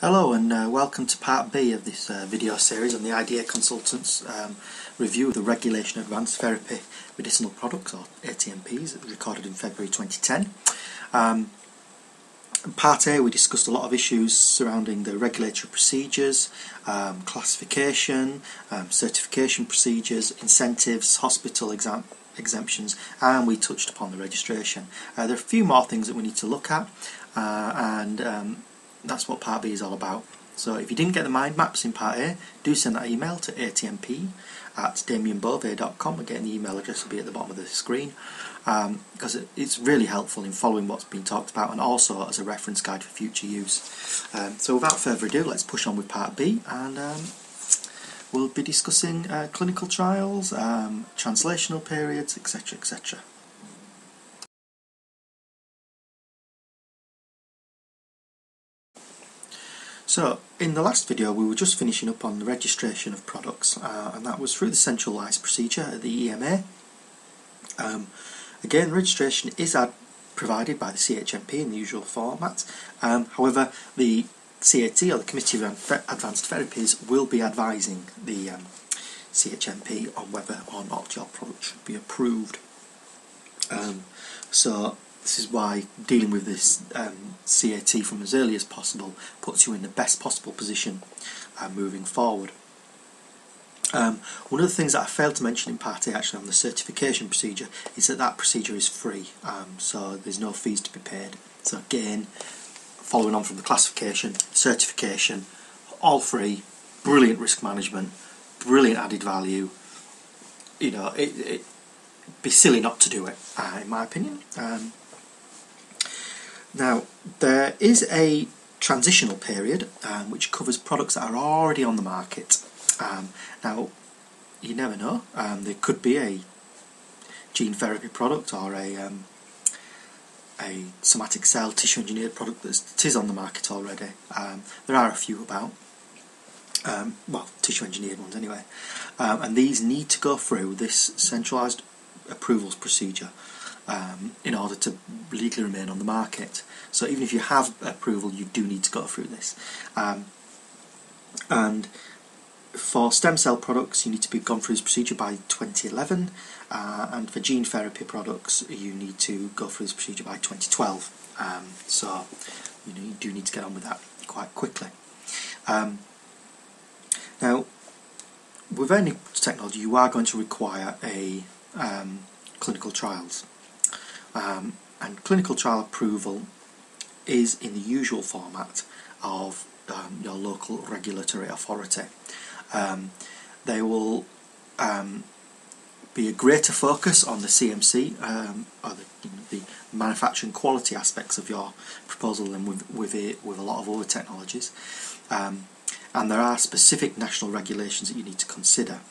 Hello and welcome to part B of this video series on the IDA Consultants review of the Regulation of Advanced Therapy Medicinal Products, or ATMPs, recorded in February 2010. In part A we discussed a lot of issues surrounding the regulatory procedures, classification, certification procedures, incentives, hospital exemptions, and we touched upon the registration. There are a few more things that we need to look at, and that's what part B is all about. So if you didn't get the mind maps in part A, do send that email to atmp@damianbove.com. Again, the email address will be at the bottom of the screen, because it's really helpful in following what's been talked about and also as a reference guide for future use. So without further ado, let's push on with part B, and we'll be discussing clinical trials, translational periods, etc, etc. So, in the last video we were just finishing up on the registration of products, and that was through the centralised procedure at the EMA. Again, registration is provided by the CHMP in the usual format. However, the CAT, or the Committee of Advanced Therapies, will be advising the CHMP on whether or not your product should be approved. So this is why dealing with this CAT from as early as possible puts you in the best possible position moving forward. One of the things that I failed to mention in part A, actually, on the certification procedure, is that procedure is free, so there's no fees to be paid. So again, following on from the classification, certification, all free, brilliant risk management, brilliant added value. You know, it'd be silly not to do it, in my opinion. Now, there is a transitional period which covers products that are already on the market. Now, you never know, there could be a gene therapy product or a somatic cell tissue engineered product that is on the market already. There are a few about, well, tissue engineered ones anyway, and these need to go through this centralised approvals procedure in order to legally remain on the market. So even if you have approval, you do need to go through this. And for stem cell products, you need to be gone through this procedure by 2011, and for gene therapy products, you need to go through this procedure by 2012. So you do need to get on with that quite quickly. Now, with any technology, you are going to require a clinical trials. And clinical trial approval is in the usual format of your local regulatory authority. There will be a greater focus on the CMC, or the manufacturing quality aspects of your proposal than with a lot of other technologies. And there are specific national regulations that you need to consider.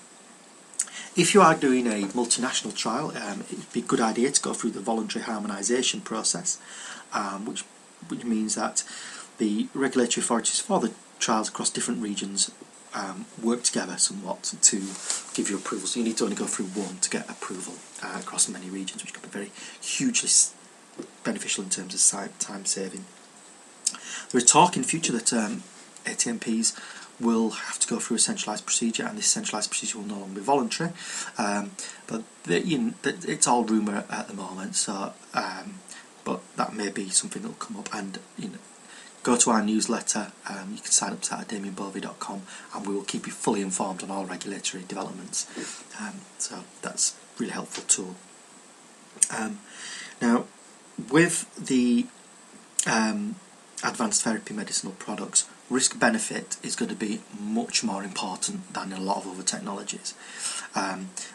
If you are doing a multinational trial, it would be a good idea to go through the voluntary harmonisation process, which means that the regulatory authorities for the trials across different regions work together somewhat to give you approval. So you need to only go through one to get approval across many regions, which can be very hugely beneficial in terms of time saving. There is talk in future that ATMPs will have to go through a centralised procedure, and this centralised procedure will no longer be voluntary, but it's all rumour at the moment, so but that may be something that will come up. And go to our newsletter, you can sign up to that at damianbove.com, and we will keep you fully informed on all regulatory developments, so that's a really helpful tool. Now, with the advanced therapy medicinal products, risk-benefit is going to be much more important than in a lot of other technologies.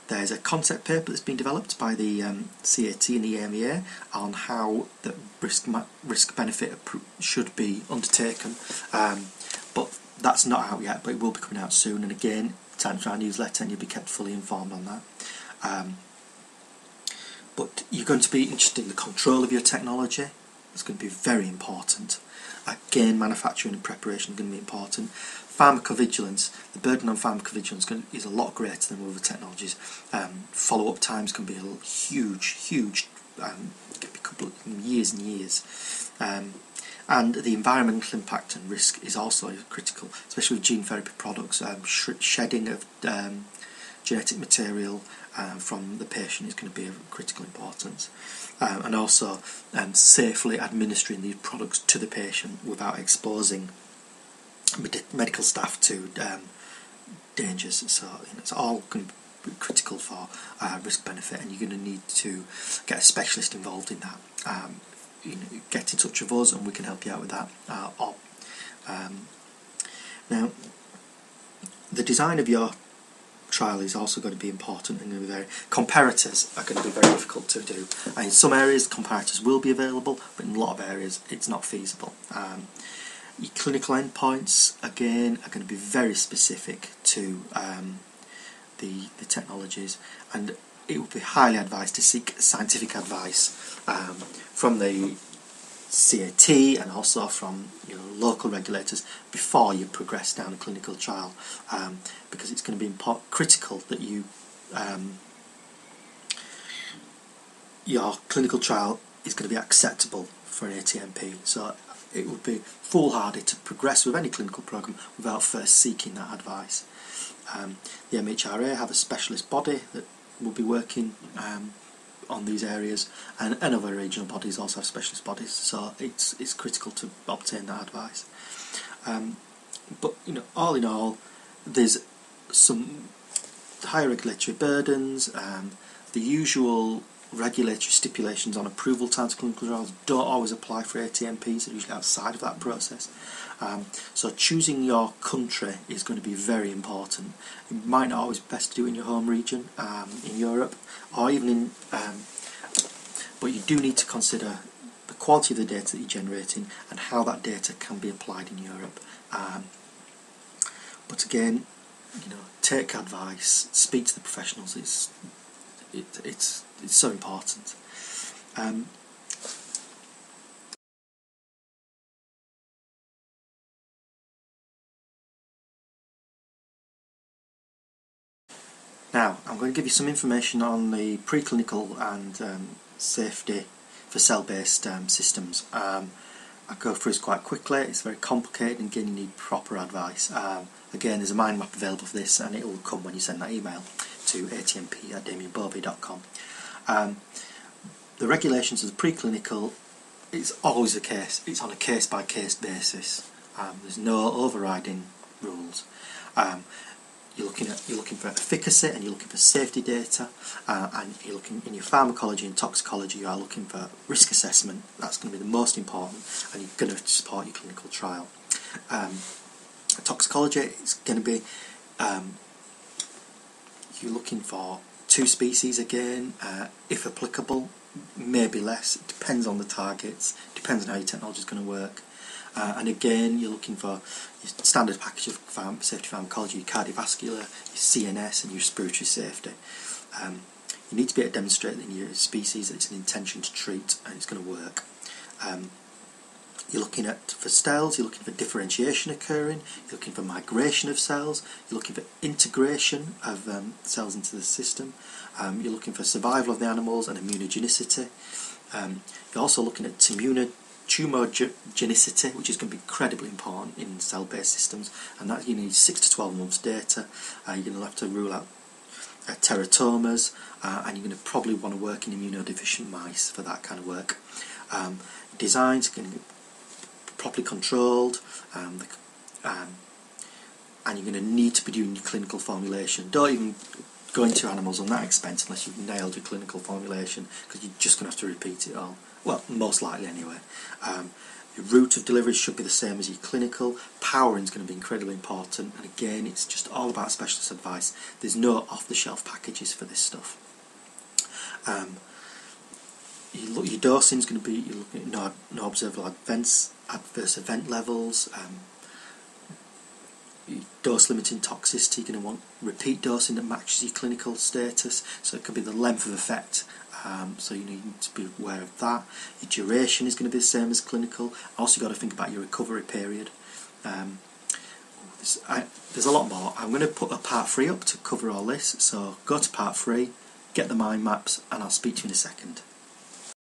There's a concept paper that's been developed by the CAT and the EMEA on how the risk-benefit should be undertaken, but that's not out yet, but it will be coming out soon, and again, sign up to our newsletter and you'll be kept fully informed on that. But you're going to be interested in the control of your technology. It's going to be very important. Again, manufacturing and preparation are going to be important. Pharmacovigilance, the burden on pharmacovigilance is a lot greater than with other technologies. Follow-up times can be huge, can be a couple of years and years. And the environmental impact and risk is also critical, especially with gene therapy products. Shedding of genetic material from the patient is going to be of critical importance. And also safely administering these products to the patient without exposing medical staff to dangers. So it's all going to be critical for risk benefit, and you're going to need to get a specialist involved in that. Get in touch with us and we can help you out with that. Now, the design of your trial is also going to be important, and comparators are going to be very difficult to do. In some areas comparators will be available, but in a lot of areas it's not feasible. Your clinical endpoints again are going to be very specific to the technologies, and it would be highly advised to seek scientific advice from the CAT and also from local regulators before you progress down a clinical trial, because it's going to be critical that your clinical trial is going to be acceptable for an ATMP. So it would be foolhardy to progress with any clinical program without first seeking that advice. The MHRA have a specialist body that will be working on these areas, and other regional bodies also have specialist bodies, so it's critical to obtain that advice. But all in all, there's some higher regulatory burdens. The usual regulatory stipulations on approval times for clinical trials don't always apply for ATMPs, they're usually outside of that process. So choosing your country is going to be very important. It might not always be best to do it in your home region, in Europe, or even in, but you do need to consider the quality of the data that you're generating and how that data can be applied in Europe. But again, take advice, speak to the professionals. It's so important. Now, I'm going to give you some information on the preclinical and safety for cell-based systems. I'll go through this quite quickly. It's very complicated, and again you need proper advice. Again, there's a mind map available for this, and it will come when you send that email to atmp@damianbobby.com. The regulations of the preclinical, it's always the case. It's on a case-by-case basis. There's no overriding rules. You're looking for efficacy, and you're looking for safety data, and you're looking in your pharmacology and toxicology. You are looking for risk assessment. That's going to be the most important, and you're going to support your clinical trial. Toxicology is going to be you're looking for 2 species again, if applicable, maybe less. It depends on the targets, depends on how your technology is going to work. And again, you're looking for your standard package of safety pharmacology, your cardiovascular, your CNS, and your respiratory safety. You need to be able to demonstrate in your species that it's an intention to treat and it's going to work. You're looking for cells, you're looking for differentiation occurring, you're looking for migration of cells, you're looking for integration of cells into the system, you're looking for survival of the animals and immunogenicity. You're also looking at tumogenicity, which is going to be incredibly important in cell-based systems, and that you need 6 to 12 months data. You're going to have to rule out teratomas, and you're going to probably want to work in immunodeficient mice for that kind of work. Designs are going to be properly controlled, and you're going to need to be doing your clinical formulation. Don't even go into animals on that expense unless you've nailed your clinical formulation, because you're just going to have to repeat it all. Well, most likely anyway. Your route of delivery should be the same as your clinical. Powering is going to be incredibly important, and again, it's just all about specialist advice. There's no off-the-shelf packages for this stuff. Your dosing is going to be, you're looking at no observable adverse event levels. Your dose-limiting toxicity, you're going to want repeat dosing that matches your clinical status, so it could be the length of effect. So you need to be aware of that. Your duration is going to be the same as clinical. Also, you've got to think about your recovery period. There's a lot more. I'm going to put a part 3 up to cover all this, so go to part 3, get the mind maps, and I'll speak to you in a second.